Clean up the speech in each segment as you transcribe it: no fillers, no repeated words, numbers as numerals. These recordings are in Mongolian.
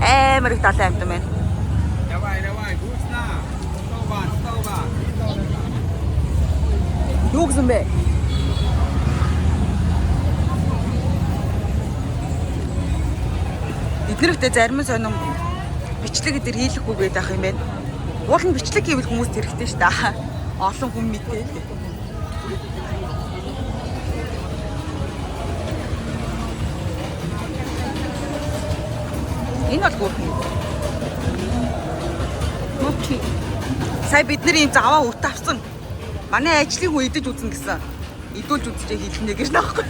амар их далайн амт байна. Давай, гуйснаа. Стова. Юу гэсэн бэ? Эднэрхтээ зарим сонин бичлэг эдэр хийлэхгүй гээд ах юм байна. Уул нь бичлэг хийвэл хүмүүст хэрэгтэй шүү дээ. Олон хүн мэдээ. Энэ бол гүрхэн. Мовчи. Сая бид нар ийм заваа ут авсан. Манай ажлын хүн идэж үзнэ гэсэн. Идүүлж үзчихээ хийлнэ гэж нөхгүй.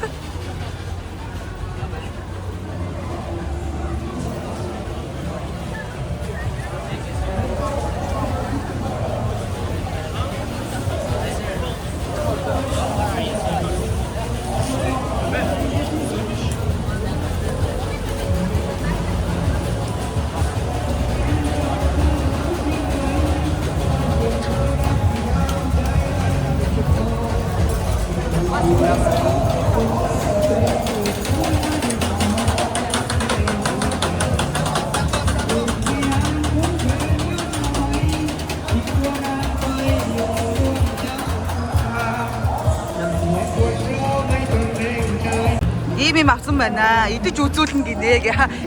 Ийм авсан байна. Идэж үзүүлнэ гинэ.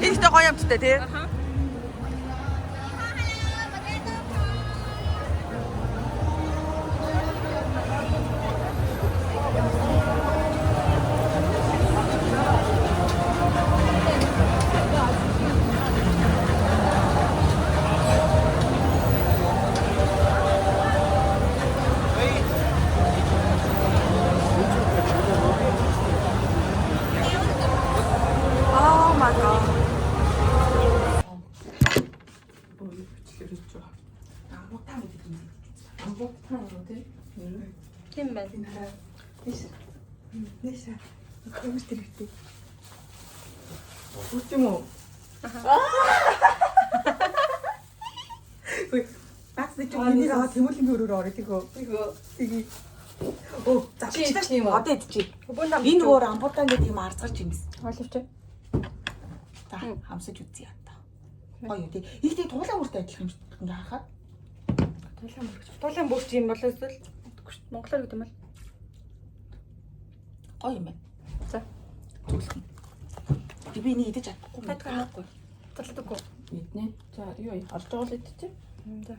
Энэ ихтэй гоё амттай тий. Тийм байна. Нэшээ. Ямар тэрэгтэй. Үгүй юм уу? Ой, бацны ч миний аваад тэмүүлийн өрөөр орё тийгөө. Тгий. Оо, завчтаа тийм үү? Одоо идчихье. Энэ өөр амбуудаа гэдэг юм арзгарч юм биш. Ойлговч. За, хамсаж үзье одоо. Гоё тий. Их тий туулаа бүртэй адилхан юм шиг ингээ харахад. Туулайн бүрч юм болоо эсвэл монголоор гэдэг юм бол. Гоё юм байна. За. Түлхэн. Би энийг идэж чадахгүй Татахгүй. Талдаггүй. Иднэ. За, юу орж байгаа л идчихье. За.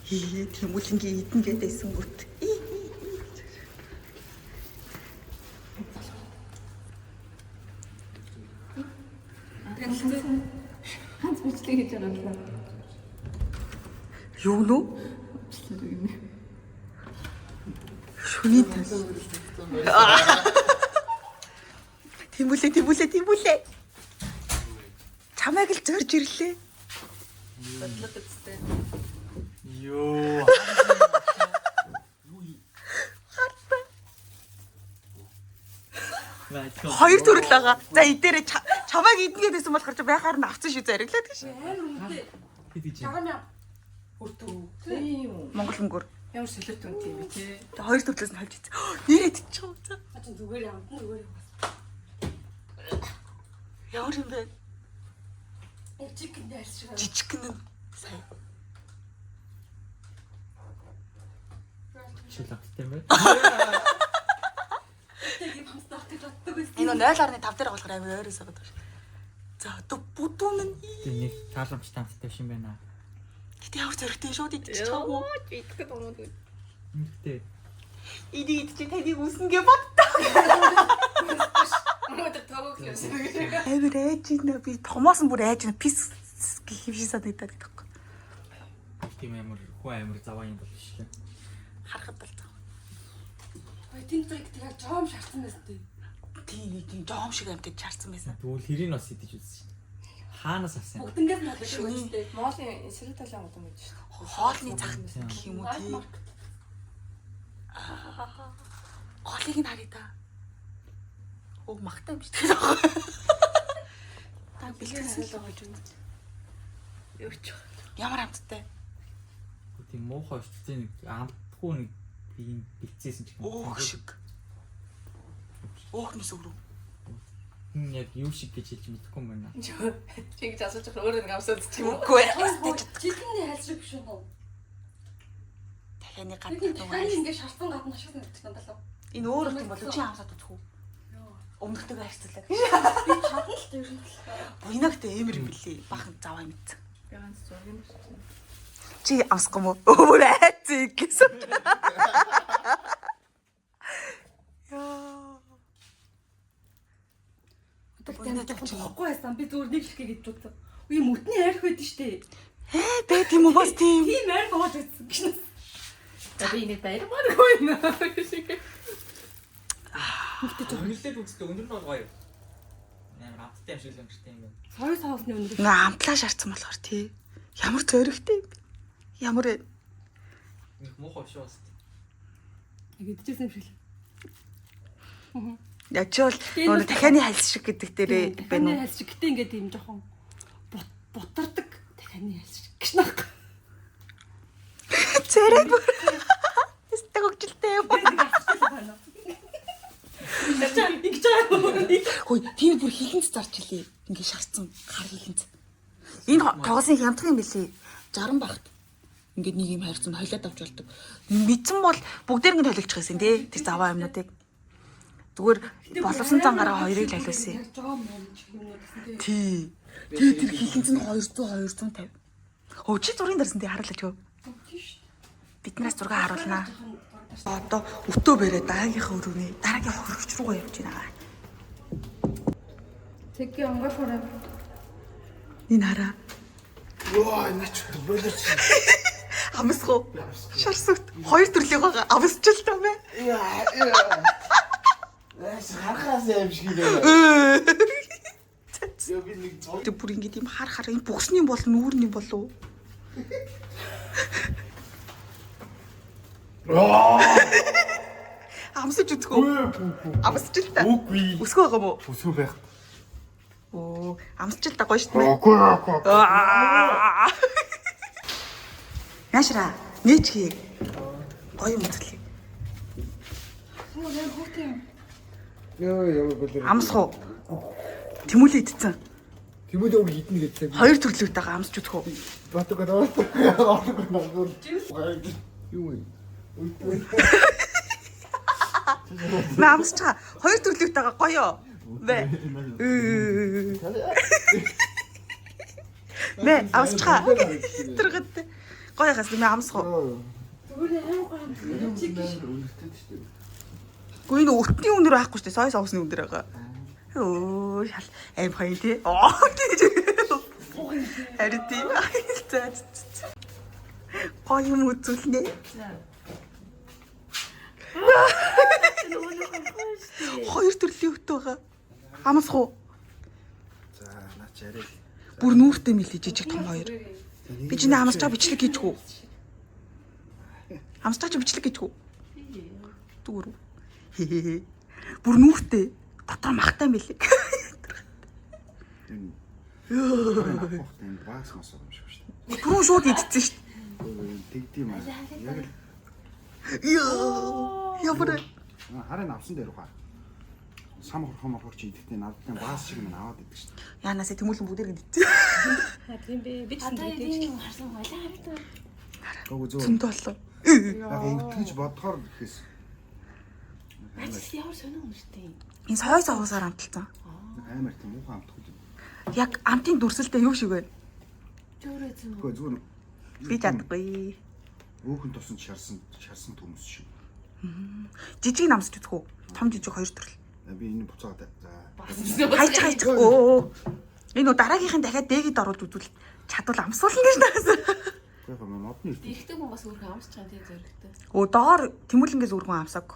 Хээ, тэмүүлэнгийн идэн гэдээсэн гүт. Ханц бичлэг хийж байгаа юм. Юу нүү? Шүний тас. Тэмүүлээ. Чамайг л зорж ирлээ. Бодлоод үзтээ. Йоо. Хоёр төрөл байгаа. За идээрээ чамайг идэнгээд байсан болохоор ч байхаар нь авсан шүү зариглаад гэж. Чамаа өртөө. Тийм. Монгол өнгөөр. Ямар солиот үнт юм бэ те. Хоёр төрлөөс нь хавж ийцээ. Нэрээд идчихв. Ачаа зүгээр юм. Ямар юм бэ? Чикен дайс шиг. Жижигхэн нь сая. Шилэгтэй юм бэ? Энэ 0.5 дээр болохоор амар ойроос байгаа даа. За одоо бүдүүн нь Тийм нэг тааламж таамттай биш юм байна. гэтээ ямар зөрөгтэй шууд идчих чам уу? Идэх юм уу? Үнэтэй. Идэж чи таныг үснгээ бодтоо. Модер тоог л. Амар айж ин би томоос нь бүр айж ин пис хийвшээ санагдаад байдаг. Тийм амар хөө амар заваа юм бол биш лээ. Харахад бол зав. Ой тийм зэрэг яг жоом шарсан байсан дээ. Тийм жоом шиг амтд чарсан байсан. Тэгвэл хэрийг бас идэж үзсэн. Хаанаас авсан? Бүгднгээс нь хадгалж өгчтэй. Моолын сэрэг талаа удам гэж шүү дээ. Хоолны цаг гэх юм уу тий. Голыг нь харъя та. Оо магтаа юм шиг тийм. Та бэлтгэсэн л байгаа юм. Юуч. Ямар амттай. Тийм муухай өчтөний нэг амтгүй нэг ийм бэлцээсэн ч юм. Өөх шиг. Өөхнөөс өрөө. Яг юу шиг гэж хэлж мэдэхгүй юм байна. Чи гэж асууж байгаа өөрөө нэг амсаад ч юм уу. Үгүй. Жилдний хайлшиг биш үү? Дахианы Таны гадна. ингээд шарсан гадна ашиг надад надад. Энэ өөр юм бол чи хамсаад үзэх үү? Өмнөхтэйг харьцуулаад. Би чадна л дээ ер нь. Буйнагт эмэр юм лээ. Бахан заваа мэдсэн. Би ганц зураг юм шиг. Чи амсах юм уу? Өөр айцэг гэсэн. Яа. Тэмдэг болохгүй байсан. Би зүгээр нэг л гэж бодсон. Үгүй мөтний арх байдсан шүү дээ. Бэ тийм үү бас тийм. Тийм арх болж байсан гэж. За би ингэ баярмааргүй юм аа. Өнөрлөд үзтээ өндөр нь бол гоё. Амар амттай юм шиг л өнгөртэй юм байна. Сой соосны өндөр. Ингээ амтлаа шаарсан болохоор тий. Ямар зөрөгтэй юм бэ? Ямар Нэг муухай шүү бас. Гэдчихсэн юм шиг л. яг ч бол нөгөө дахианы хальс шиг гэдэг дээрээ байна уу? Дахианы хальс шиг гэтээ ингээд юм жоохон бутардаг дахианы хальс шиг гэж нах. Цэрэг бүр. Тэстэг өгчлээ юм. Хөөе, тийм бүр хилэнц зарч илээ. Ингээ шарцсан гар хилэнц. Энэ тоглосон хямдхан юм билий. 60 багт. Ингээд нэг юм хайрцсан хойлоод авч болдог. Мэдсэн бол бүгдээр ингэ хойлогч байсан тий. Тэр заваа юмнуудыг. Зүгээр боловсон цангараа хоёрыг л халиулсан. Тий. Тэгээ тэр хилэнц нь 200 250. Хөө чи зургийн дарсан тий харуулаач хөө. Биднээс зураг харуулнаа. Одоо өтөө бэрээ дараагийнхаа өрөөний дараагийн хөрөгч рүүгээ явж байна. Тэгэ онгоолгоо. Энэ хараа. Йоо, энэ ч болооч. Амсах уу? Шарсагт хоёр төрлийн байгаа. Амсч л таа мэ. Харахаас юм шиг байна. Яа би нэг зов. Тэг бүр ингэ тийм хар энэ бүхсний бол нүүрний болов. Амсаж үзэх үү? Амсч л та. Үгүй. Өсгөө байгаа мó? Өсгөө байх. Оо, амсч л та гоё шүү дээ. Үгүй. Яшра, нээч хий. Гоё юм үзлээ. Яа болоо. Амсах уу? Тэмүүлээ идсэн. Тэмүүлээ үг хитнэ гэсэн. Хоёр төрлөөтэйгээ амсч үзэх үү? Батга даа. Юу вэ? Мэ амсчаа. Хоёр төрлөөтэйгээ гоё. Бэ. Мэ амсчаа. Тэргэт. Гоё хас мэ амсах уу? Гүн энэ өтний үнээр байхгүй шүү дээ. Сой соусны үнээр байгаа. Өө шал аим хай тий. Оо гэж. Харин тийм. Гоё юм үзүүлнэ. Хоёр төрлийн өтөө байгаа. Амсах уу? За, наач арай. Бүр нүүртэй мэлий жижиг том хоёр. Би чиний амсчаа бичлэг хийчихв. Амсчаа чи бичлэг хийчихв. Түгүр. Бүр нүүртэй. Дотор махтай мэлий. Энэ баас мас юм шиг шүү дээ. Түрүү шууд идчихсэн шүү Тэгдэм аа. Яг л дээ. Яа. Ямар харин авсан дээр ухаа. Сам хурх чи идэхдээ надтай баас шиг нь аваад идэг шүү дээ. яанасаа тэмүүлэн бүгдээр идчихсэн. Тийм бэ. Би ч тийм харсан байлаа харагдав. Гоо зөө. Зөндөө болов. Яг өвтгөж бодохоор гэхээс Ажил ямар сонин үнэртэй. Энэ сой соусаар амталсан. амар тийм муухай амтх үү. Яг амтын дүрсэлтэй юу шиг байна? Зөөрөө зөө. Гоо зүгээр Би чаддаггүй. өөхөн тусан шарсан төмөс шиг. Жижиг намсч үзэх үү? Том жижиг хоёр төрөл. Би энэ буцаагаад за. Хайчихгүй. Энэ нөө дараагийнхын дахиад дээгэд оруулж үзвэл чадвал амсуулна гэж наасан. Яг юм модны ирсэн. Эрэгтэй хүн бас өөрхөн амсч байгаа тийм зөрөгтэй. Оо доор тэмүүлэнгээс өргөн амсаг.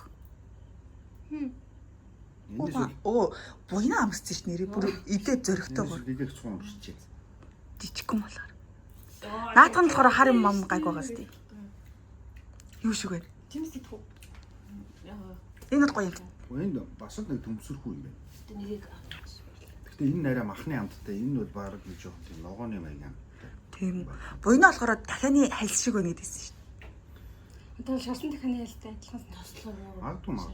Эндээс үл Оо буйна амссан ш нэрээ бүр идээд зөрөгтэй гоо. бигээр цуун урчиж. Жижигхэн болохоор. Наадхан болохоор хар юм мам гайг байгаа сте. Юу шиг вэ? Тимс идэх үү? Энэ бол гоё юм. Энд бас л нэг төмсөрхүү юм байна. Тэ нэгийг Гэтэ энэ нарай махны амттай. Энэ бол баг нэг жоох тийм ногооны маяг юм. Тийм. Буйна болохоор дахианы хальс шиг байна гэдээсэн ш. Одоо шарсан дахианы ялтай адилхан тослоо. Магадгүй маа.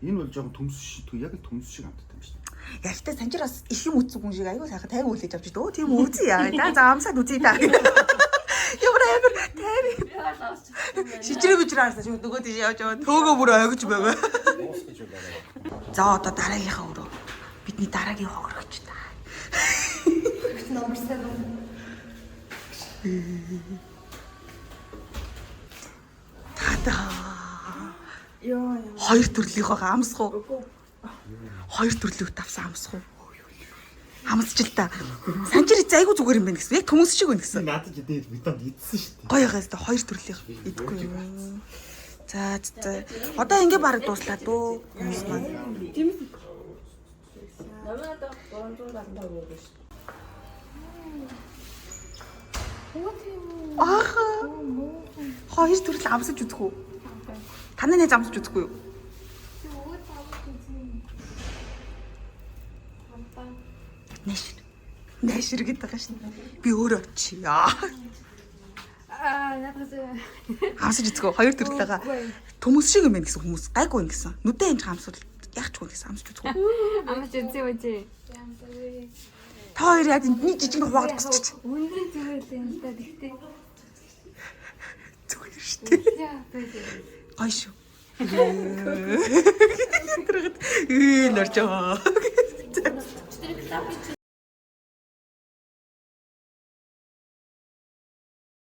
Энэ бол жоохон төмс шидгүй яг л төмс шиг амттай юм шүү дээ. Ялтай санжир бас их юм үзсэн хүн шиг айгуу сайхан тайван үлээж авч идэ. Өө тийм үзье яа. За амсаад үзье та. Ямар амар тайван. Шижрээ бичрээ харсаа шүү нөгөө тийш явж байгаа. Төөгөө бүр ойгож байгаа. Уус гэж байна. За одоо дараагийнхаа өрөө. Бидний дараагийн хогрогч та. Номер 7. Тата. Хоёр төрлийнхөө амсах уу? Хоёр төрлөг тавсан амсах уу? Амсч л та. Санжир эцээ айгу зүгээр юм байна гэсэн. Яг төмөс шиг байна гэсэн. Надад ч дээд метод идсэн шүү дээ. Гоё яхаа хоёр төрлийнх идэхгүй юу. За. Одоо ингэ бараг дуслаа дөө. Хүмүүс маань. Намайг 375 өгөөж шүү. Ааха. Хоёр төрөл амсаж үзэх үү? Танай нэ амсаж үзэхгүй юу? Нэшэр гэдэг байгаа шин. Би өөрөө очие. Надад Амсаж үзэх үү? Хоёр төрөл байгаа. Төмөс шиг юм байна гэсэн хүмүүс. Гайгүй юм гэсэн. Нүдэн энэ хамсвал яахчгүй гэсэн амсаж үзэх үү? амж үзээ үжээ. Та хоёр яг нэг жижиг хуваагаад босчих. Үнэн зүгээр л юм да гэхдээ. Зүгээр шүү дээ. Яа, бэлээ. Гоё шүү. Норжоо.